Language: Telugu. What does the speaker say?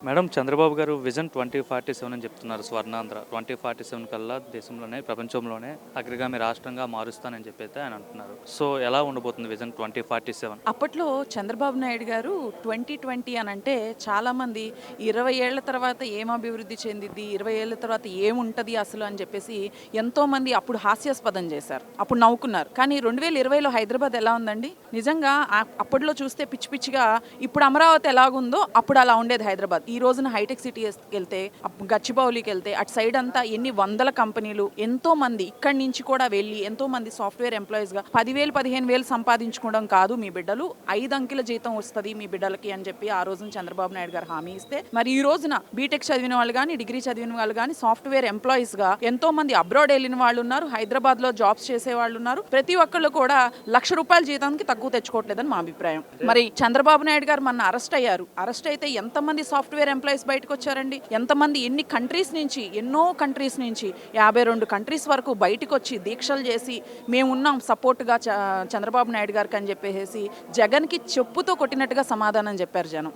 మేడం చంద్రబాబు గారు విజన్ 2047 అని చెప్తున్నారు. స్వర్ణాంధ్ర 2047 కల్లా దేశంలోనే, ప్రపంచంలోనే అగ్రగామి రాష్ట్రంగా మారుస్తానని చెప్పైతే ఆయన అంటున్నారు. సో ఎలా ఉండబోతుంది విజన్ 2047? అప్పట్లో చంద్రబాబు నాయుడు గారు 2020 అనంటే చాలామంది 20 ఏళ్ల తర్వాత ఏం అభివృద్ధి చెందిద్ది, 20 ఏళ్ల తర్వాత ఏముంటది అసలు అని చెప్పేసి ఎంతోమంది అప్పుడు హాస్యాస్పదం చేశారు. అప్పుడు నవ్వుకున్నారు. కానీ 2020లో హైదరాబాద్ ఎలా ఉందండి? నిజంగా అప్పట్లో చూస్తే పిచ్చి పిచ్చిగా ఇప్పుడు అమరావతి ఎలాగుందో అప్పుడు అలా ఉండేది హైదరాబాద్. ఈ రోజున హైటెక్ సిటీకి వెళ్తే, గచ్చిబౌలికి వెళ్తే అటు సైడ్ అంతా ఎన్ని వందల కంపెనీలు, ఎంతో మంది ఇక్కడి నుంచి కూడా వెళ్ళి ఎంతో మంది సాఫ్ట్వేర్ ఎంప్లాయీస్గా 10,000 15,000 సంపాదించుకోవడం కాదు మీ బిడ్డలు, 5 అంకెల జీతం వస్తుంది మీ బిడ్డలకి అని చెప్పి ఆ రోజున చంద్రబాబు నాయుడు గారు హామీ ఇస్తే, మరి ఈ రోజున బీటెక్ చదివిన వాళ్ళు కానీ, డిగ్రీ చదివిన వాళ్ళు కానీ సాఫ్ట్వేర్ ఎంప్లాయీస్గా ఎంతో మంది అబ్రాడ్ వెళ్ళిన వాళ్ళు ఉన్నారు, హైదరాబాద్లో జాబ్స్ చేసే వాళ్ళు ఉన్నారు. ప్రతి ఒక్కళ్ళు కూడా ₹1,00,000 జీతానికి తక్కువ తెచ్చుకోవట్లేదని మా అభిప్రాయం. మరి చంద్రబాబు నాయుడు గారు మొన్న అరెస్ట్ అయ్యారు. అరెస్ట్ అయితే ఎంతమంది సాఫ్ట్వేర్ ఎంప్లాయీస్ బయటకు వచ్చారండి? ఎంతమంది ఎన్ని కంట్రీస్ నుంచి, ఎన్నో కంట్రీస్ నుంచి 52 కంట్రీస్ వరకు బయటకు వచ్చి దీక్షలు చేసి మేమున్నాం సపోర్ట్గా చంద్రబాబు నాయుడు గారికి అని చెప్పేసి జగన్కి చెప్పుతో కొట్టినట్టుగా సమాధానం చెప్పారు జనం.